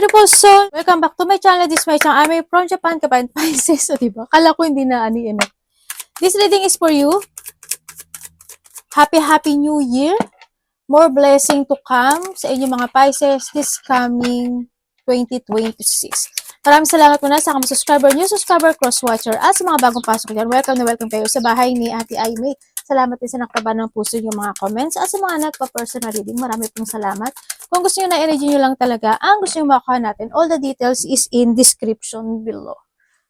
beautiful soul! Welcome back to my channel. This is my channel. I'm from Japan, Kapan Pisces. O, diba? Kala ko hindi na ano. This reading is for you. Happy New Year. More blessing to come sa inyong mga Pisces this coming 2026. Maraming salamat muna sa mga subscriber, cross-watcher, at sa mga bagong pasok dyan. Welcome na welcome kayo sa bahay ni Ate Aimee. Salamat din sa nakataba ng puso yung mga comments. At sa mga nagpa-personal reading, marami pong salamat. Kung gusto nyo na i-read nyo lang talaga, ang gusto nyo makuha natin, all the details is in description below.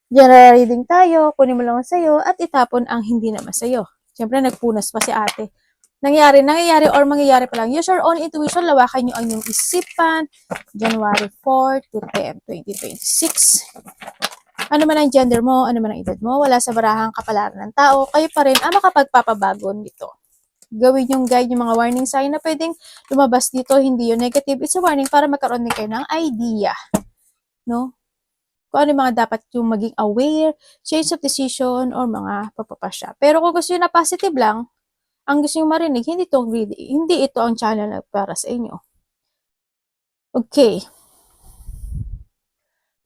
General reading tayo, kunin mo lang sa'yo, at itapon ang hindi naman sa'yo. Siyempre, nagpunas pa si ate. Nangyayari or mangyayari pa lang. Use your own intuition, lawakan nyo ang inyong isipan. January 4 to 10, 2026. Ano man ang gender mo, ano man ang edad mo, wala sa barahang kapalaran ng tao, kayo pa rin ang makapagpapabago nito. Gawin yung guide yung mga warning sign na pwedeng lumabas dito, hindi yung negative. It's a warning para magkaroon din kayo ng idea. No? Kung ano yung mga dapat yung maging aware, change of decision, or mga papapasya. Pero kung gusto nyo na positive lang, ang gusto nyo marinig, hindi ito ang channel na para sa inyo. Okay.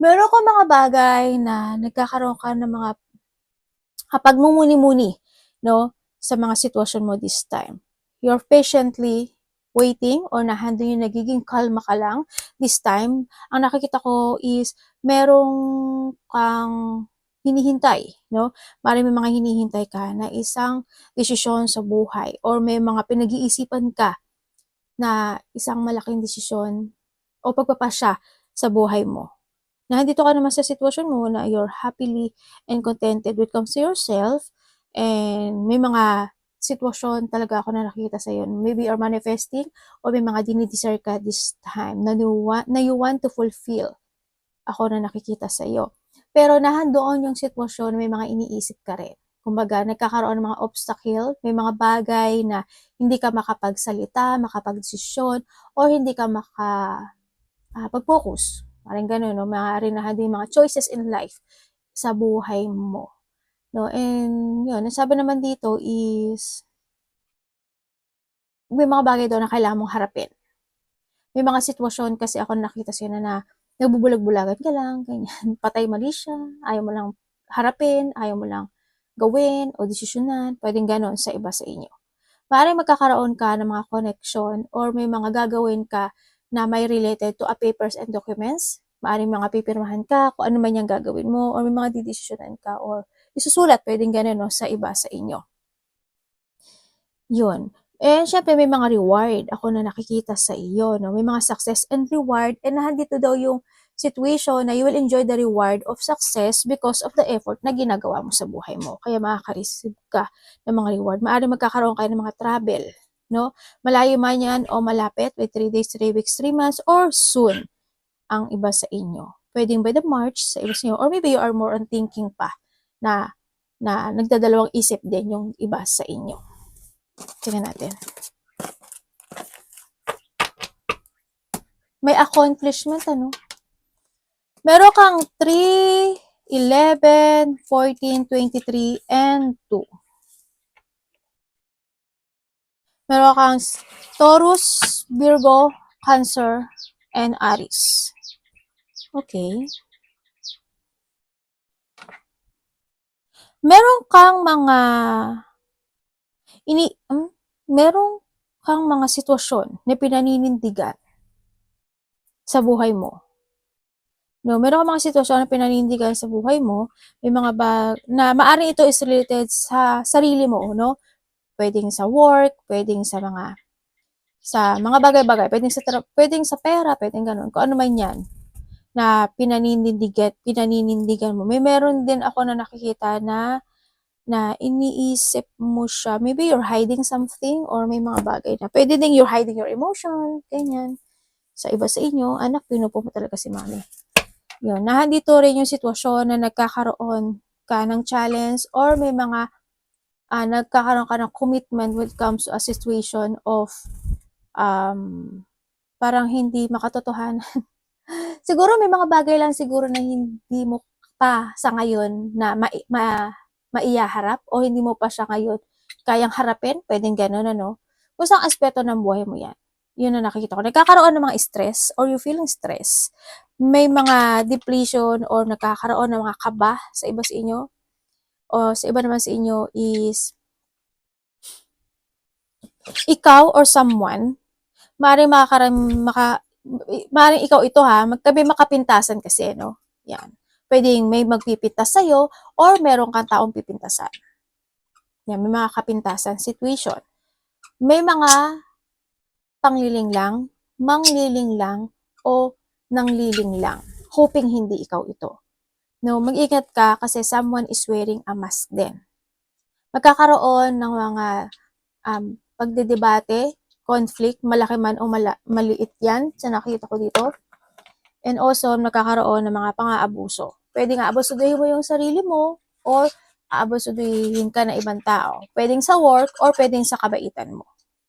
Meron ko mga bagay na nagkakaroon ka ng mga pagmumuni-muni, no, sa mga sitwasyon mo this time. You're patiently waiting or nahandang yung nagiging kalma ka lang this time. Ang nakikita ko is merong kang hinihintay, no? May mga hinihintay ka na isang desisyon sa buhay or may mga pinag-iisipan ka na isang malaking desisyon o pagpapasya sa buhay mo. Na nandito ka naman sa sitwasyon mo na you're happily and contented when it comes to yourself, and may mga sitwasyon talaga ako na nakikita sa iyo. Maybe you're manifesting o may mga dinidesire ka this time na you want to fulfill. Ako na nakikita sa iyo. Pero nahandoon yung sitwasyon, may mga iniisip ka rin. Kumbaga, nagkakaroon ng mga obstacle, may mga bagay na hindi ka makapagsalita, makapagdesisyon, o hindi ka pag-focus. Parang gano'n, no? Maaaring na din mga choices in life sa buhay mo. No? And yun, nasabi naman dito is may mga bagay daw na kailangan mong harapin. May mga sitwasyon kasi ako nakita sila na nagbubulag-bulagan ka lang, ganyan. Patay mali siya, ayaw mo lang harapin, ayaw mo lang gawin o desisyonan, pwedeng gano'n sa iba sa inyo. Maaaring magkakaroon ka ng mga connection or may mga gagawin ka na may related to a papers and documents. Maaaring mga pipirmahan ka, kung ano man yung gagawin mo, or may mga didesisyonan ka, or isusulat, pwedeng gano'n, no, sa iba sa inyo. Yun. And syempre may mga reward ako na nakikita sa iyo, no? May mga success and reward, and nandito daw yung situation na you will enjoy the reward of success because of the effort na ginagawa mo sa buhay mo. Kaya makaka-receive ka ng mga reward. Maaaring magkakaroon kayo ng mga travel, no? Malayo man yan o malapit, with 3 days, 3 weeks, 3 months, or soon ang iba sa inyo. Pwedeng by the March sa iba sa inyo, or maybe you are more on thinking pa na nagdadalawang isip din yung iba sa inyo. Tingnan natin. May accomplishment, ano? Meron kang 3, 11, 14, 23, and 2. Meron kang Taurus, Virgo, Cancer, and Aries. Okay. Meron kang mga meron kang mga sitwasyon na pinaninindigan sa buhay mo. No, meron kang mga sitwasyon na pinaninindigan sa buhay mo, may mga na maaring ito is related sa sarili mo, no? Pwedeng sa work, pwedeng sa mga bagay-bagay, pwedeng sa pera, pwedeng ganun, kung ano man 'yan na pinaninindigan mo. Meron din ako na nakikita na iniisip mo siya. Maybe you're hiding something, or may mga bagay na pwede din you're hiding your emotion, ganyan. Sa iba sa inyo, anak, pinupo mo talaga si mami. Yun, nahandito rin yung sitwasyon na nagkakaroon ka ng challenge, or may mga nagkakaroon ka ng commitment when it comes to a situation of parang hindi makatotohanan. Siguro may mga bagay lang siguro na hindi mo pa sa ngayon na maiyaharap, o hindi mo pa siya ngayon kayang harapin, pwedeng gano'n, ano? Kung saan aspeto ng buhay mo yan. Yun na nakikita ko. Nagkakaroon ng mga stress or you feeling stress. May mga depletion or nagkakaroon ng mga kaba sa iba sa inyo. O sa iba naman sa inyo is ikaw or someone, maaaring maaaring ikaw ito ha, magtabi makapintasan kasi, no? Yan. Pwedeng may magpipintas sa'yo or meron kang taong pipintasan. Yan, may mga kapintasan situation. May mga pangliling lang, mangliling lang, o nangliling lang. Hoping hindi ikaw ito. No, mag-ingat ka kasi someone is wearing a mask din. Magkakaroon ng mga pagdedebate, conflict, malaki man o maliit yan sa nakita ko dito. And also, nagkakaroon ng mga pang-aabuso. Pwede nga abusuduhin mo yung sarili mo or aabusuduhin ka na ibang tao. Pwedeng sa work or pwedeng sa kabaitan mo.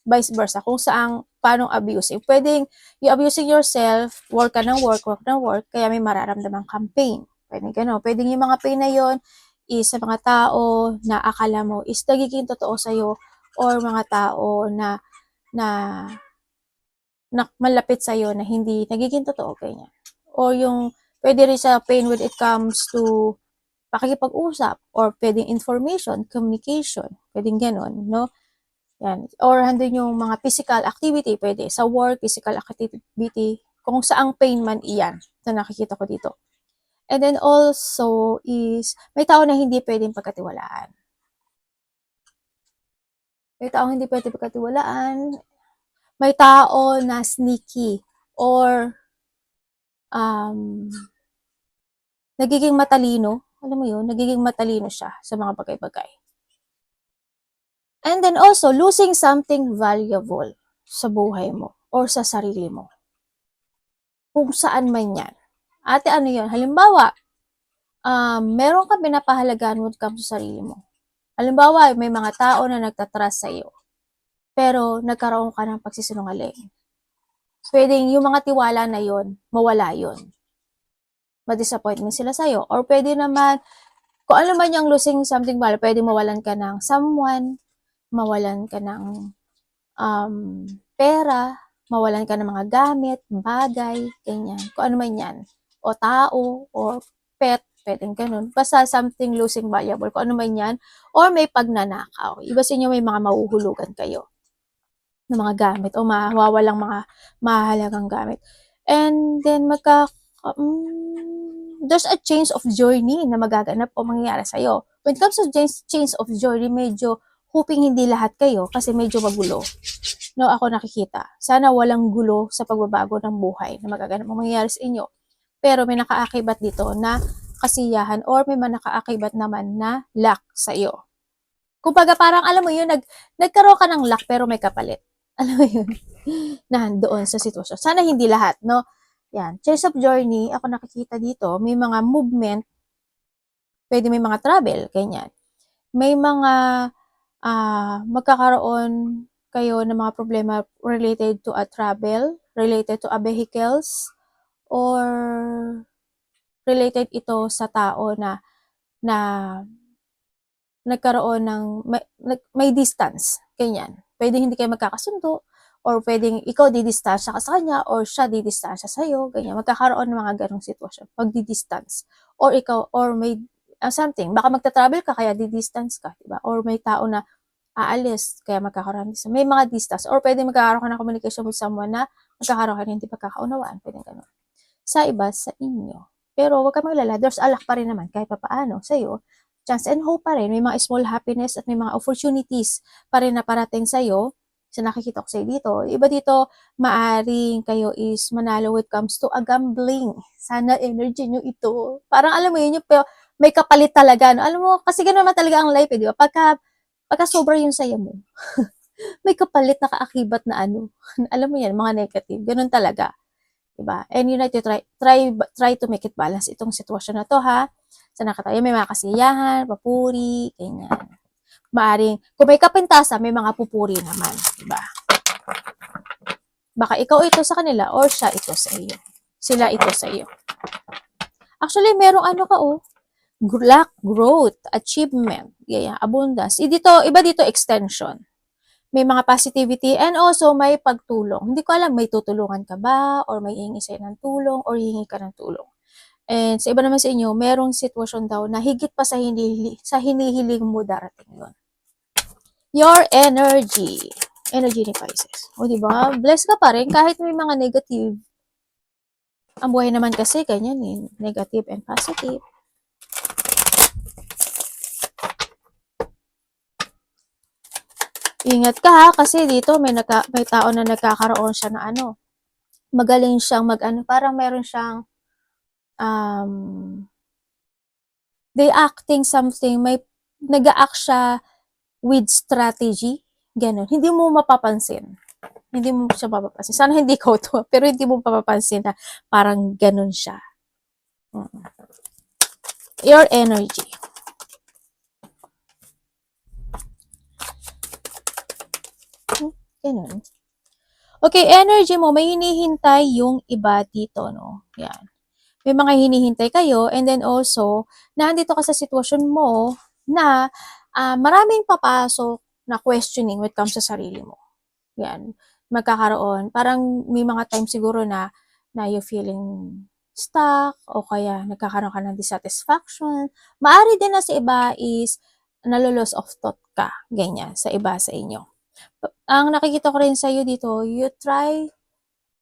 Vice versa, kung saang, paano abusive. Pwedeng you abusing yourself, work ka ng work ng work, kaya may mararamdaman kang pain. Pwedeng gano'n. Pwedeng yung mga pain na yon is sa mga tao na akala mo is nagiging totoo sa'yo or mga tao na malapit sa'yo na hindi nagiging totoo ganyan. O yung pwede rin sa pain when it comes to pakikipag-usap or pwedeng information, communication, pwedeng gano'n, no? Yan. Or handun yung mga physical activity, pwede sa work, physical activity, kung saang pain man iyan na nakikita ko dito. And then also is, may tao na hindi pwedeng pagkatiwalaan. May tao hindi pwedeng pagkatiwalaan. May tao na sneaky or nagiging matalino. Alam mo yun, nagiging matalino siya sa mga bagay-bagay. And then also, losing something valuable sa buhay mo or sa sarili mo. Kung saan man yan. Ate, ano yun? Halimbawa, meron kang pinapahalagaan when it comes sa sarili mo. Halimbawa, may mga tao na nagtatrust sa iyo. Pero nagkaroon ka ng pagsisinungaling. Pwedeng yung mga tiwala na yon mawala yon. Ma-disappointment sila sa'yo. Or pwede naman, kung ano man yung losing something valuable, pwede mawalan ka ng someone, mawalan ka ng pera, mawalan ka ng mga gamit, bagay, ganyan. Kung ano man yan. O tao, o pet, pwedeng ganun. Basta something losing valuable, kung ano man yan. Or may pagnanakaw. Iba sa inyo may mga mahuhulugan kayo ng mga gamit o mawawalang mga mahalagang gamit. And then there's a change of journey na magaganap o mangyayari sa'yo. When it comes to change of journey, medyo hoping hindi lahat kayo kasi medyo magulo. No, ako nakikita. Sana walang gulo sa pagbabago ng buhay na magaganap o mangyayari sa inyo. Pero may nakaakibat dito na kasiyahan or may nakaakibat naman na luck sa iyo. Kumbaga parang alam mo yun, nagkaroon ka ng luck pero may kapalit. Alam mo yun? Nandoon sa sitwasyon. Sana hindi lahat, no? Yan. Change of journey, ako nakikita dito, may mga movement, pwede may mga travel, ganyan. May mga magkakaroon kayo ng mga problema related to a travel, related to a vehicles, or related ito sa tao na nagkaroon ng may distance, ganyan. Pwede hindi kayo magkakasundo, or pwedeng ikaw didistansya ka sa kanya, or siya didistansya sa'yo, ganyan. Magkakaroon ng mga ganong sitwasyon, pag-distance. Or ikaw, or may something, baka magta-travel ka, kaya distance ka, diba? Or may tao na aalis, kaya magkakaroon distance. May mga distance, or pwede magkakaroon ka ng communication with someone na magkakaroon ka ng hindi pagkakaunawaan, pwede ganun. Sa iba, sa inyo. Pero wag ka maglala, there's a luck pa rin naman, kahit papaano, sa'yo, chance and hope pa rin. May mga small happiness at may mga opportunities pa rin na parating sa'yo. So, nakikita ko sa'yo dito. Iba dito, maaring kayo is manalo when it comes to a gambling. Sana energy nyo ito. Parang alam mo yun, may kapalit talaga. No? Alam mo, kasi gano'n naman talaga ang life, di ba? Pagka sobra yung saya mo, may kapalit na kaakibat na ano. Alam mo yan, mga negative. Ganun talaga. Diba? And you need to try to make it balance itong sitwasyon na to, ha? Sa nakatayo, may mga kasiyahan, papuri, ganyan. Maaring, kung may kapintasa, may mga pupuri naman, diba? Baka ikaw ito sa kanila or siya ito sa iyo. Sila ito sa iyo. Actually, merong ano ka, luck, growth, achievement, yeah, abundance. Iba dito extension. may mga positivity, and also may pagtulong. Hindi ko alam, may tutulungan ka ba, or may hihingi sa'yo ng tulong, or hihingi ka ng tulong. And sa iba naman sa inyo, merong sitwasyon daw na higit pa sa hinihiling mo darating yun. Your energy. Energy ni Pisces. O diba? Bless ka pa rin kahit may mga negative. Ang buhay naman kasi ganyan eh. Negative and positive. Ingat ka ha, kasi dito may tao na nagkakaroon siya na ano, magaling siyang parang meron siyang they acting something, may nag-act siya with strategy, ganun. Hindi mo mapapansin. Hindi mo siya mapapansin. Sana hindi ko to, pero hindi mo mapapansin na parang ganun siya. Your energy. Ganun. Okay, energy mo, may hinihintay yung iba dito, no? Yan. May mga hinihintay kayo, and then also, nandito ka sa sitwasyon mo na maraming papasok na questioning when it comes sa sarili mo. Yan. Magkakaroon. Parang may mga time siguro na you feeling stuck, o kaya nagkakaroon ka ng dissatisfaction. Maari din na sa iba is nalo-loss of thought ka. Ganyan, sa iba sa inyo. Ang nakikita ko rin sa'yo dito, you try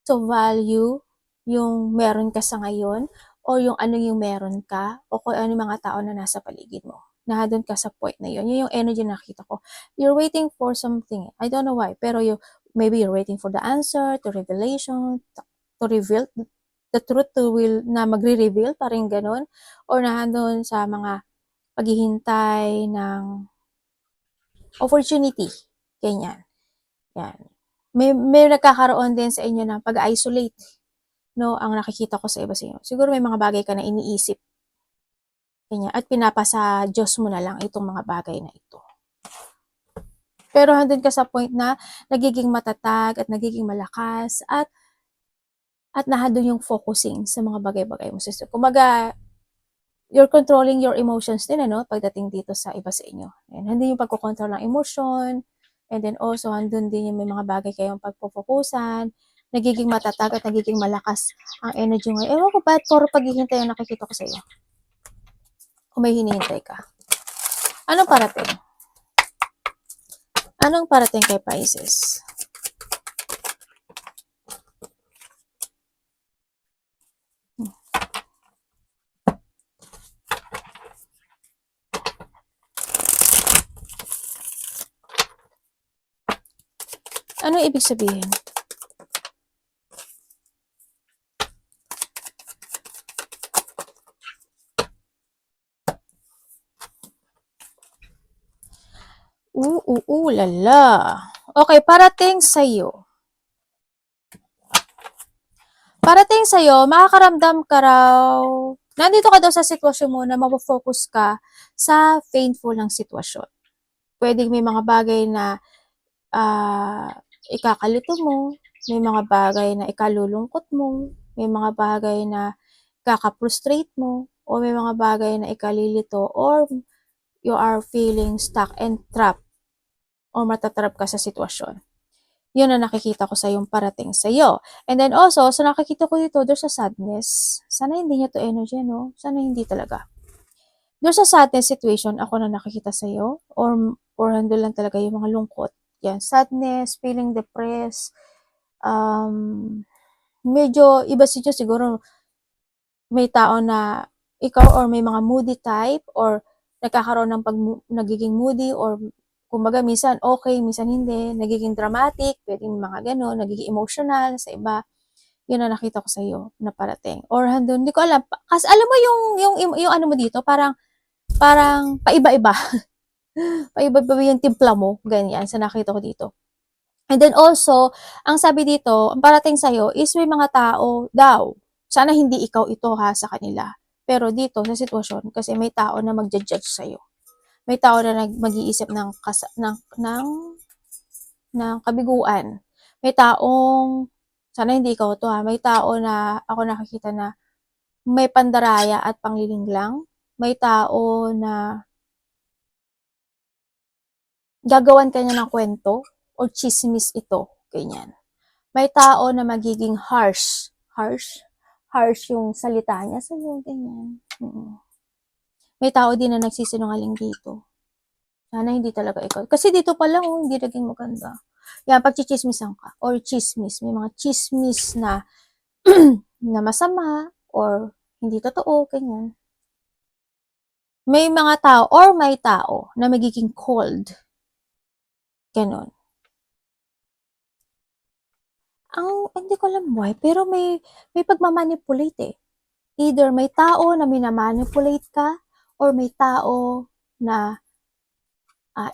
to value yung meron ka sa ngayon, o yung ano yung meron ka, o kung ano yung mga tao na nasa paligid mo. Doon ka sa point na yun. Yun yung energy na nakita ko. You're waiting for something. I don't know why, pero maybe you're waiting for the answer, to revelation, to reveal, the truth na magre-reveal, parang ganun. Or doon sa mga paghihintay ng opportunity. Ganyan. Yan. May nagkakaroon din sa inyo ng pag-isolate, no? Ang nakikita ko sa iba sa inyo. Siguro may mga bagay ka na iniisip. Ganyan. At pinapasa Diyos mo na lang itong mga bagay na ito. Pero handun ka sa point na nagiging matatag at nagiging malakas at nahadun yung focusing sa mga bagay-bagay mo. Kumaga, you're controlling your emotions din, ano? Pagdating dito sa iba sa inyo. And hindi yung pagkocontrol ng emotion. And then also, handun din yung may mga bagay kayong pagpufokusan, nagiging matatag at nagiging malakas ang energy mo. Ewan ko ba't puro paghihintay ang nakikita ko sa iyo. Kung may hinihintay ka. Anong parating? Anong parating kay Pisces? Ano ibig sabihin? Lala. Okay, parating sa'yo. Parating sa'yo, makakaramdam ka raw, nandito ka daw sa sitwasyon mo na mapofocus ka sa painful ng sitwasyon. Pwedeng may mga bagay na ikakalito mo, may mga bagay na ikalulungkot mo, may mga bagay na kaka-frustrate mo, o may mga bagay na ikalilito, or you are feeling stuck and trapped, o matatrap ka sa sitwasyon. Yun ang nakikita ko sa yung parating sa iyo. And then also, sa nakikita ko dito, there's a sadness. Sana hindi niya to energy, no? Sana hindi talaga. There's a sadness situation ako na nakikita sa iyo, or handle lang talaga yung mga lungkot. Yan, sadness, feeling depressed, medyo iba siguro may tao na ikaw, or may mga moody type, or nagkakaroon ng nagiging moody, or kumbaga minsan okay, minsan hindi, nagiging dramatic, pwedeng mga gano'n, nagiging emotional sa iba. Yun ang nakita ko sa iyo na parating. Or handun, hindi ko alam, kasi alam mo yung ano mo dito, parang paiba-iba. Paiba-iba yung timpla mo, ganyan, sa nakita ko dito. And then also, ang sabi dito, ang parating sa'yo is may mga tao daw. Sana hindi ikaw ito ha sa kanila. Pero dito, sa sitwasyon, kasi may tao na magja-judge sa'yo. May tao na mag-iisip ng kabiguan. May taong, sana hindi ikaw to ha, may tao na ako nakikita na may pandaraya at panglilinglang. May tao na gagawan ka niya ng kwento, or chismis ito. Ganyan. May tao na magiging harsh. Harsh yung salita niya sa'yo. Ganyan. May tao din na nagsisinungaling dito. Sana hindi talaga ikaw. Kasi dito pa lang, hindi naging maganda. Yan, pagchichismisan ka. Or chismis. May mga chismis na na masama or hindi totoo, ganyan. May mga tao or may tao na magiging cold. Ganon. Hindi ko alam why, pero may pagmamanipulate eh. Either may tao na minamanipulate ka or may tao na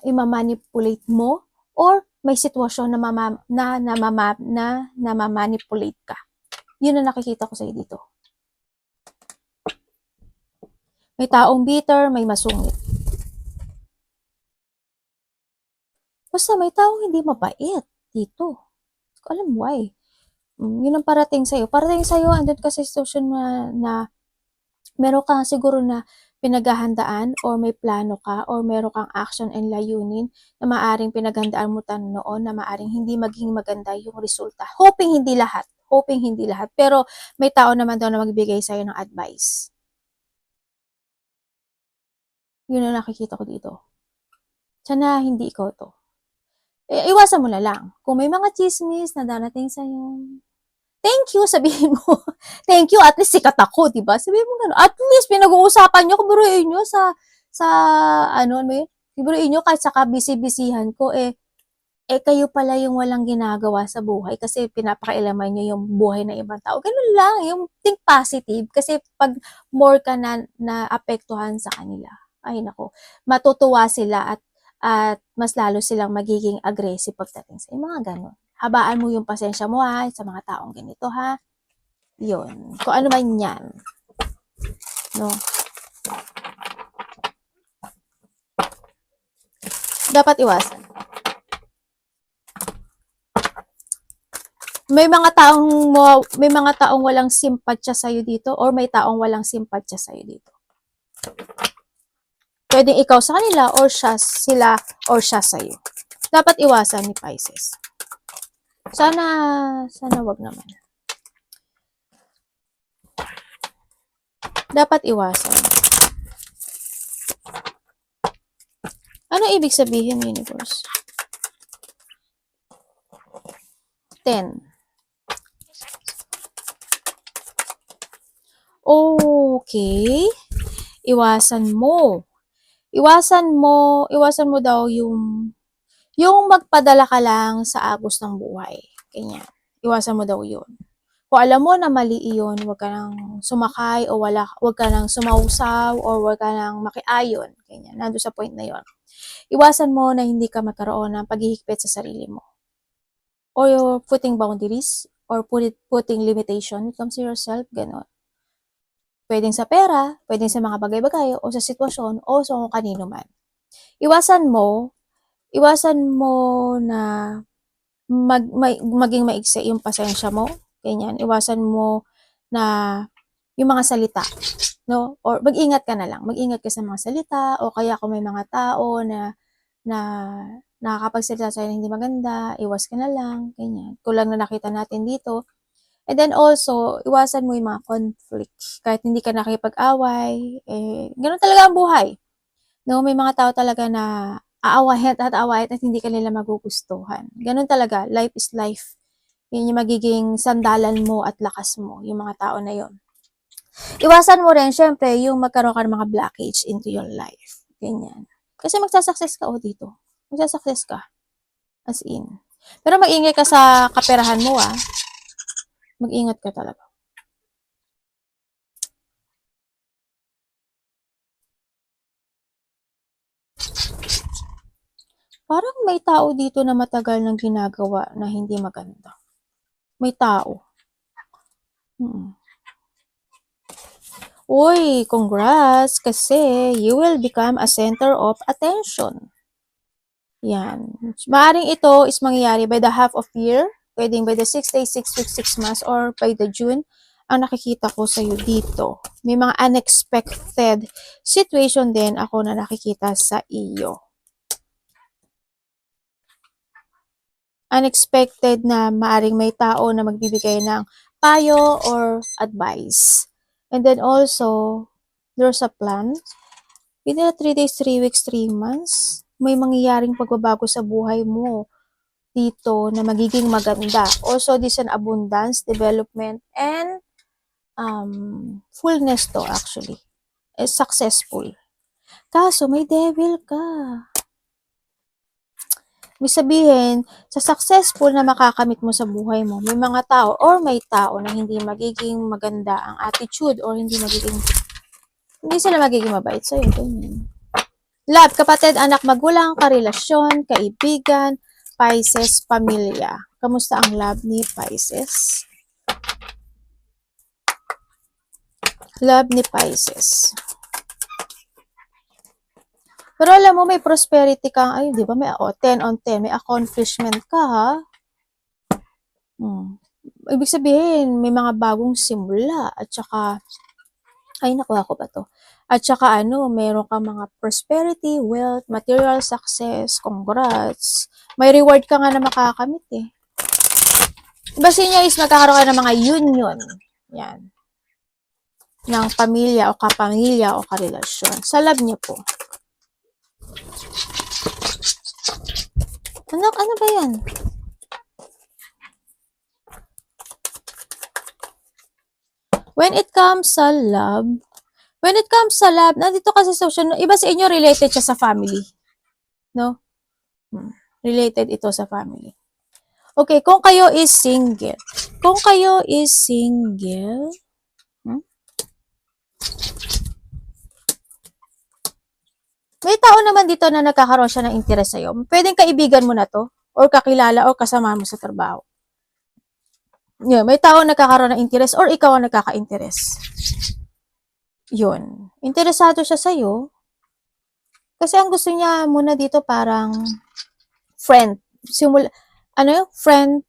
imamanipulate mo or may sitwasyon na namamanipulate ka. Yun ang nakikita ko sa'yo dito. May taong bitter, may masungit. Basta may taong hindi mabait dito. Hindi ko alam why. Yun ang parating sa'yo. Parating sa'yo, andun ka sa sitwasyon na meron kang siguro na pinaghahandaan or may plano ka or meron kang action and layunin na maaring pinaghandaan mo noon na maaring hindi maging maganda yung resulta. Hoping hindi lahat. Pero may tao naman daw na magbigay sa'yo ng advice. Yun ang nakikita ko dito. Sana hindi ikaw to. Iwasan mo na lang. Kung may mga chismis na darating sa'yo, thank you, sabihin mo. Thank you, at least sikat ako, diba? Sabihin mo gano'n. At least pinag-uusapan nyo, kuburuin nyo kuburuin nyo kahit sa kabisi-bisihan ko, kayo pala yung walang ginagawa sa buhay kasi pinapakailaman nyo yung buhay ng ibang tao. Ganun lang, yung think positive. Kasi pag more ka na apektuhan sa kanila, ay nako, matutuwa sila at mas lalo silang magiging aggressive pagdating sa mga ganun. Habaan mo yung pasensya mo sa mga taong ganito Yun. Kung ano man yan. No? Dapat iwasan. May mga taong walang simpatya sa'yo dito or may taong walang simpatya sa'yo dito. Pwedeng ikaw sa kanila or sila sa'yo. Dapat iwasan ni Pisces. Sana wag naman. Dapat iwasan. Ano ibig sabihin, universe? 10. Okay. Iwasan mo daw yung magpadala ka lang sa agos ng buhay. Ganyan. Iwasan mo daw yun. Kung alam mo na mali iyon, huwag ka nang sumakay o huwag ka nang sumausaw o huwag ka nang makiayon. Ganyan. Nando sa point na yon. Iwasan mo na hindi ka magkaroon ng paghihigpit sa sarili mo. Or you're putting boundaries or putting limitation when it comes to yourself. Ganon. Pwedeng sa pera, pwedeng sa mga bagay-bagay, o sa sitwasyon, o sa kung kanino man. Iwasan mo na maging maigsi yung pasensya mo. Ganyan. Iwasan mo na yung mga salita. No? Or mag-ingat ka na lang. Mag-ingat ka sa mga salita, o kaya kung may mga tao na nakakapagsalita sa'yo na hindi maganda, iwas ka na lang. Ganyan. Kulang na nakita natin dito. And then also, iwasan mo yung mga conflict. Kahit hindi ka nakipag-away, ganun talaga ang buhay. No, may mga tao talaga na aawahin at hindi ka nila magugustuhan. Ganun talaga, life is life. Yun yung magiging sandalan mo at lakas mo, yung mga tao na yon. Iwasan mo rin, syempre, yung magkaroon ka ng mga blockage into your life. Ganyan. Kasi magsasucess ka dito. Magsasucess ka. As in. Pero mag-ingay ka sa kaperahan mo Mag-ingat ka talaga. Parang may tao dito na matagal nang ginagawa na hindi maganda. May tao. Uy, congrats! Kasi you will become a center of attention. Yan. Maaring ito is mangyayari by the half of year, pwedeng by the 6 days, 6 weeks, 6 months, or by the June. Ang nakikita ko sa'yo dito. May mga unexpected situation din ako na nakikita sa iyo. unexpected na maaring may tao na magbibigay ng payo or advice. And then also, there's a plan. Within 3 days, 3 weeks, 3 months, may mangyayaring pagbabago sa buhay mo dito na magiging maganda. Also, this an abundance, development, and fullness to actually. Is successful. Kaso, may devil ka. Ibig sabihin, sa successful na makakamit mo sa buhay mo, may mga tao or may tao na hindi magiging maganda ang attitude or hindi sila magiging mabait sa'yo. Ganyan. Love, kapatid, anak, magulang, karelasyon, kaibigan, Pisces, pamilya. Kamusta ang love ni Pisces? Love ni Pisces. Pero alam mo, may prosperity ka, ay, di ba, may 10 on 10, may accomplishment ka, ha? Ibig sabihin, may mga bagong simula, at saka, ay, nakuha ko ba to? At saka, meron ka mga prosperity, wealth, material success, congrats. May reward ka nga na makakamit, eh. Iba sa inyo is magkakaroon ka ng mga union. Yan. Ng pamilya o kapamilya o karelasyon. Sa love niyo po. Anak, ano ba yan? When it comes sa love, nandito kasi social, iba sa inyo related siya sa family. No? Related ito sa family. Okay, kung kayo is single. May tao naman dito na nagkakaroon siya ng interest sa'yo. Pwedeng kaibigan mo na to, or kakilala, or kasama mo sa trabaho. Yeah, may tao nagkakaroon ng interest, or ikaw ang nagkaka-interest. Yun. Interesado siya sa'yo. Kasi ang gusto niya muna dito parang friend. Friend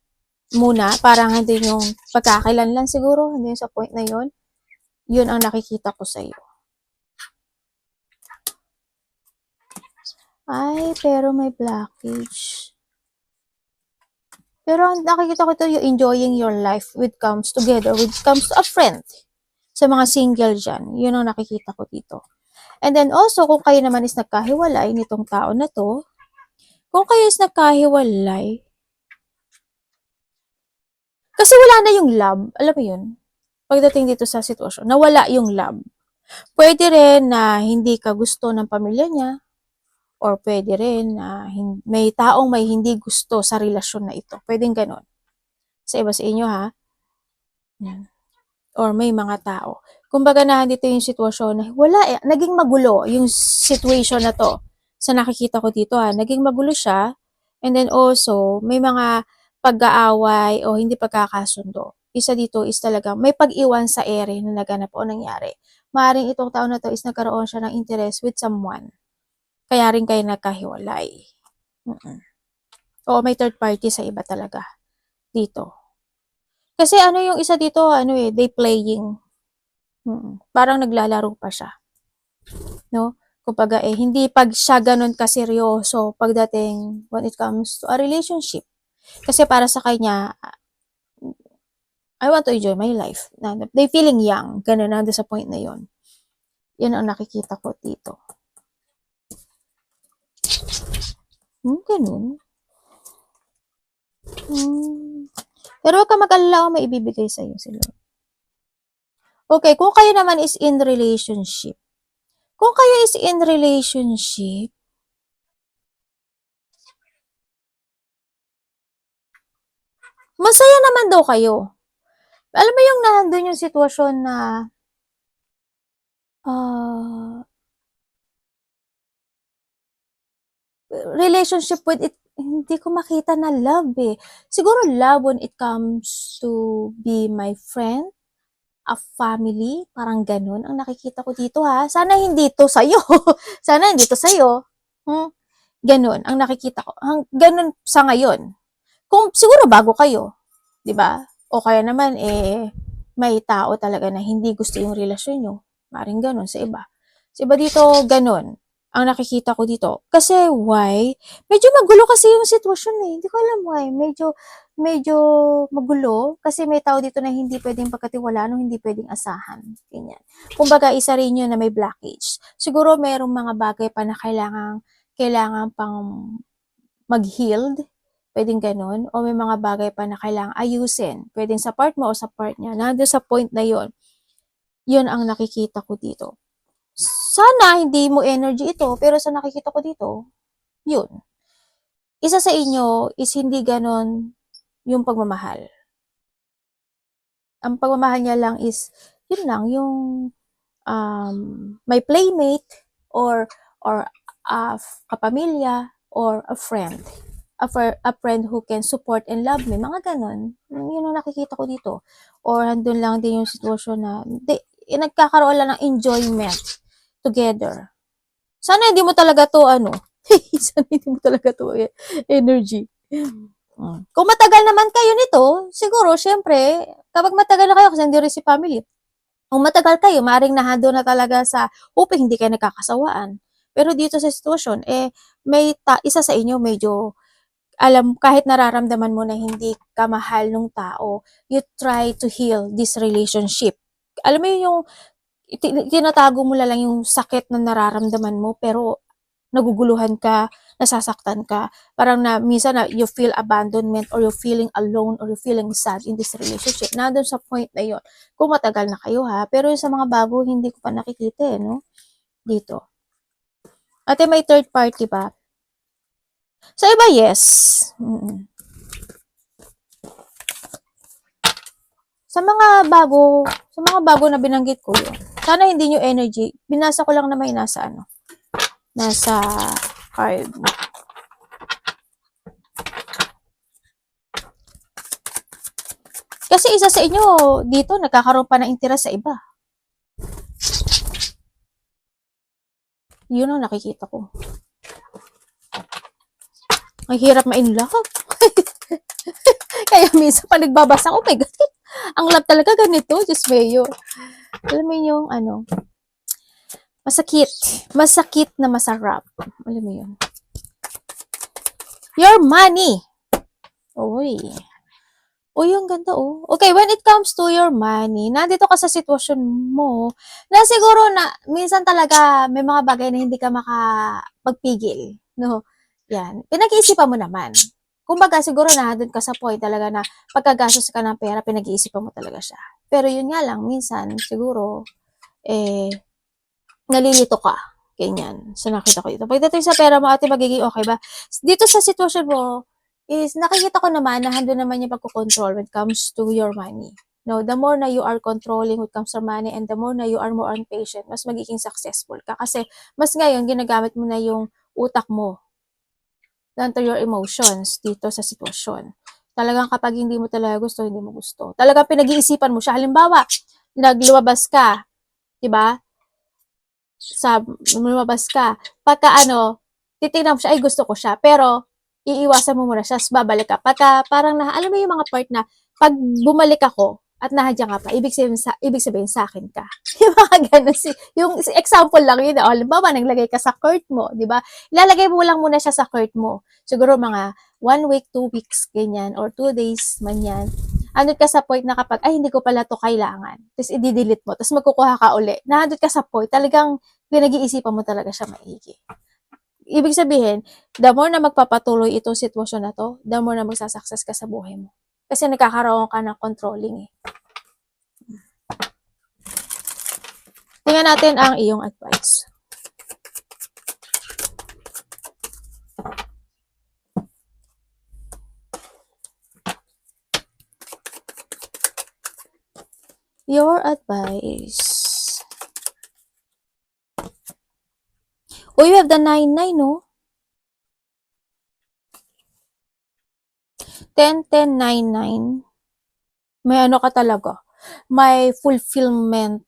muna. Parang hindi yung pagkakakilanlan siguro. Hindi yung sa point na yun. Yun ang nakikita ko sa'yo. Ay, pero may blockage. Pero nakikita ko ito, you enjoying your life with comes to a friend. Sa mga single dyan, yun ang nakikita ko dito. And then also, kung kayo naman is nagkahiwalay nitong tao na to, kasi wala na yung love, alam mo yun, pagdating dito sa sitwasyon, nawala yung love. Pwede rin na hindi ka gusto ng pamilya niya, or pwede rin na may taong may hindi gusto sa relasyon na ito. Pwedeng ganon. Sa iba sa inyo, ha? Yan. Or may mga tao. Kumbaga na dito yung sitwasyon na naging magulo yung situation na to. Sa nakikita ko dito, ha, naging magulo siya. And then also, may mga pag-aaway o hindi pagkakasundo. Isa dito is talaga may pag-iwan sa ere na naganap o nangyari. Maaring itong tao na to is nagkaroon siya ng interest with someone. Kaya rin kayo nagkahiwalay. O may third party sa iba talaga. Dito. Kasi yung isa dito, they playing. Parang naglalaro pa siya. No? Kumbaga hindi pag siya ganun kaseryoso pagdating when it comes to a relationship. Kasi para sa kanya, I want to enjoy my life. They feeling young. Ganun, nandun sa point na yon. Yan ang nakikita ko dito. Ganun. Pero huwag ka mag-alala, may ibibigay sa'yo si Lord. Okay, kung kayo naman is in relationship. Masaya naman daw kayo. Alam mo yung nandun yung sitwasyon na relationship with it, hindi ko makita na love eh. Siguro love when it comes to be my friend, a family, parang ganun ang nakikita ko dito ha. Sana hindi to sa'yo. Sana hindi to sa'yo. Ganun ang nakikita ko. Ganun sa ngayon. Kung siguro bago kayo, 'di ba? O kaya naman may tao talaga na hindi gusto yung relasyon nyo. Maring ganun sa iba. Sa iba dito ganun. ang nakikita ko dito. Kasi why? Medyo magulo kasi yung sitwasyon eh. Hindi ko alam why. Medyo magulo. Kasi may tao dito na hindi pwedeng pagkatiwalaan o hindi pwedeng asahan. Ganyan. Kumbaga, isa rin yun na may blockage. Siguro merong mga bagay pa na kailangan pang mag-healed. Pwedeng ganun. O may mga bagay pa na kailangan ayusin. Pwedeng sa part mo o sa part niya. Nandun sa point na yun. Yun ang nakikita ko dito. Sana hindi mo energy ito, pero sa nakikita ko dito, yun. Isa sa inyo is hindi ganon yung pagmamahal. Ang pagmamahal niya lang is, yun lang, yung may playmate or kapamilya or a friend. A friend who can support and love me. Mga ganon. Yun ang nakikita ko dito. Or andun lang din yung sitwasyon na nagkakaroon lang ng enjoyment together. Sana hindi mo talaga to sana hindi mo talaga to energy. Kung matagal naman kayo nito, siguro, syempre, kapag matagal na kayo, kasi hindi rin si family, kung matagal kayo, maring nahado na talaga sa hoping hindi kayo nagkakasawaan. Pero dito sa sitwasyon, isa sa inyo medyo, kahit nararamdaman mo na hindi ka mahal ng tao, you try to heal this relationship. Alam mo yung tinatago mo lang yung sakit na nararamdaman mo, pero naguguluhan ka, nasasaktan ka. Parang minsan you feel abandonment or you're feeling alone or you're feeling sad in this relationship. Nandun sa point na yon. Kung matagal na kayo ha. Pero yung sa mga bago, hindi ko pa nakikita no? Dito. Ate, may third party ba? Sa iba, yes. Sa mga bago na binanggit ko yun. Sana hindi nyo energy. Binasa ko lang na may nasa card. Kasi isa sa inyo dito nagkakaroon pa ng interes sa iba. Yun ang nakikita ko. Ang hirap ma-in love. Kaya minsan pa nagbabasa, oh my God, ang love talaga ganito, Diyos mayo. Alam mo yung masakit na masarap. Alam mo yun. Your money. Uy. Uy, ang ganda oh. Okay, when it comes to your money, nandito ka sa sitwasyon mo na siguro na minsan talaga may mga bagay na hindi ka makapagpigil. No? Yan. Pinag-iisipan mo naman. Kumbaga, siguro nandun ka sa point talaga na pagkagastos ka ng pera, pinag-iisipan mo talaga siya. Pero yun nga lang, minsan, siguro, nalilito ka. Ganyan. So, nakita ko dito. Pagdating sa pera mo, ate, magiging okay ba? Dito sa sitwasyon mo, is nakikita ko naman na handun naman yung pagkocontrol when it comes to your money. No, the more na you are controlling when it comes to money and the more na you are more patient, mas magiging successful ka. Kasi, mas ngayon, ginagamit mo na yung utak mo than to your emotions dito sa sitwasyon. Talagang kapag hindi mo talaga gusto, hindi mo gusto. Talagang pinag-iisipan mo siya. Halimbawa, nagluwabas ka, 'di ba? Lumabas ka. Pagka titignan mo siya, ay gusto ko siya. Pero, iiwasan mo muna siya, babalik ka. Pagka, parang alam mo yung mga part na, pag bumalik ako, at nahadyan ka pa, ibig sabihin sa akin ka. Yung mga ganun. Yung example lang yun. Halimbawa, naglagay ka sa cart mo, di ba? Ilalagay mo lang muna siya sa cart mo. Siguro mga 1 week, 2 weeks, ganyan, or 2 days, man yan. Andun ka sa point na kapag, ay, hindi ko pala to kailangan. Tapos, i-delete mo. Tapos, magkukuha ka uli. Nandun ka sa point, talagang pinag-iisipan mo talaga siya maigi. Ibig sabihin, the more na magpapatuloy itong sitwasyon na to, the more na magsasucess ka sa buhay mo. Kasi nagkakaroon ka ng controlling eh. Tingnan natin ang iyong advice. Your advice. Oh, you have the 9-9, no? 10-10-9-9. May ka talaga. May fulfillment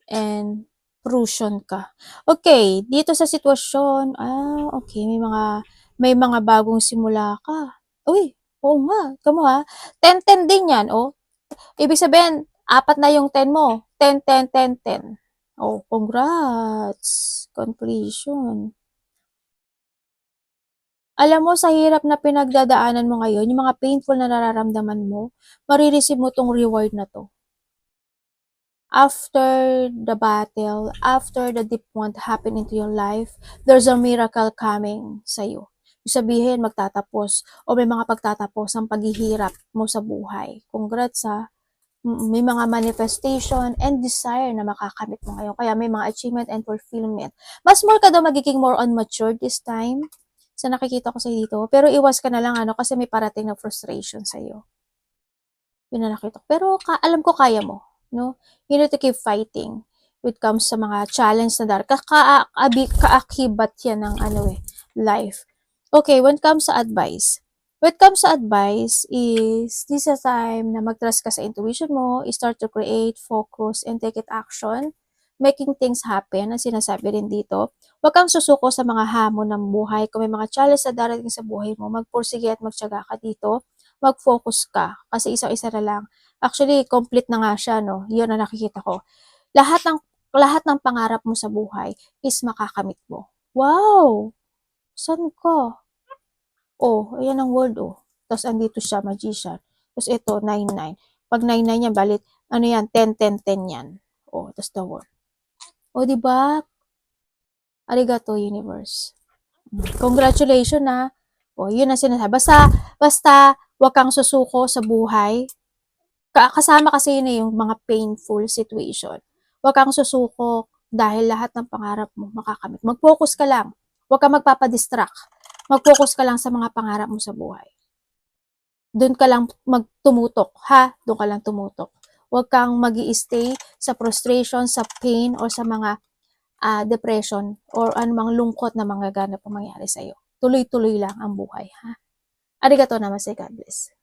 and fruition ka. Okay, dito sa sitwasyon, okay, may mga bagong simula ka. Uy, oo nga, kamo ha. 10-10 din yan, oh. Ibig sabihin, 4 na yung 10 mo. 10-10-10-10. Oh, congrats. Completion. Alam mo, sa hirap na pinagdadaanan mo ngayon, yung mga painful na nararamdaman mo, marireceive mo tong reward na to. After the battle, after the deep want happen into your life, there's a miracle coming sa'yo. Ibig sabihin, magtatapos o may mga pagtatapos ang paghihirap mo sa buhay. Congrats ha. May mga manifestation and desire na makakamit mo ngayon. Kaya may mga achievement and fulfillment. Mas more ka daw magiging more on mature this time sa nakikita ko sa dito. Pero iwas ka na lang kasi may parating na frustration sa'yo. Yun na nakita ko. Pero alam ko kaya mo. No? You need to keep fighting when it comes sa mga challenge na kaakibat yan ng life. Okay, when it comes sa advice. When it comes sa advice is this is a time na mag-trust ka sa intuition mo, start to create, focus, and take it action. Making things happen, ang sinasabi rin dito. Huwag kang susuko sa mga hamon ng buhay. Kung may mga challenge na darating sa buhay mo, magpursige at magtiyaga ka dito. Mag-focus ka. Kasi isa-isa na lang. Actually, complete na nga siya, no? Yun ang nakikita ko. Lahat ng pangarap mo sa buhay is makakamit mo. Wow! Saan ka? Oh, ayan ang word, oh. Tapos andito siya, magician. Tapos ito, 99. Pag 99 yan, balit, ano yan, 10, 10, 10 yan. Oh, tapos the word. Oh, di ba? Arigato, universe. Congratulations na. Oh, yun ang sinasabi. Basta, wag kang susuko sa buhay. Kasama kasi yun yung mga painful situation. Wag kang susuko dahil lahat ng pangarap mo makakamit. Mag-focus ka lang. Wag kang magpapadistract. Mag-focus ka lang sa mga pangarap mo sa buhay. Doon ka lang magtumutok, ha? Doon ka lang tumutok. Huwag kang mag-i-stay sa frustration, sa pain, or sa mga depression, or anumang lungkot na mga ganap ang mangyari sa'yo. Tuloy-tuloy lang ang buhay, ha? Arigato namaste, God bless.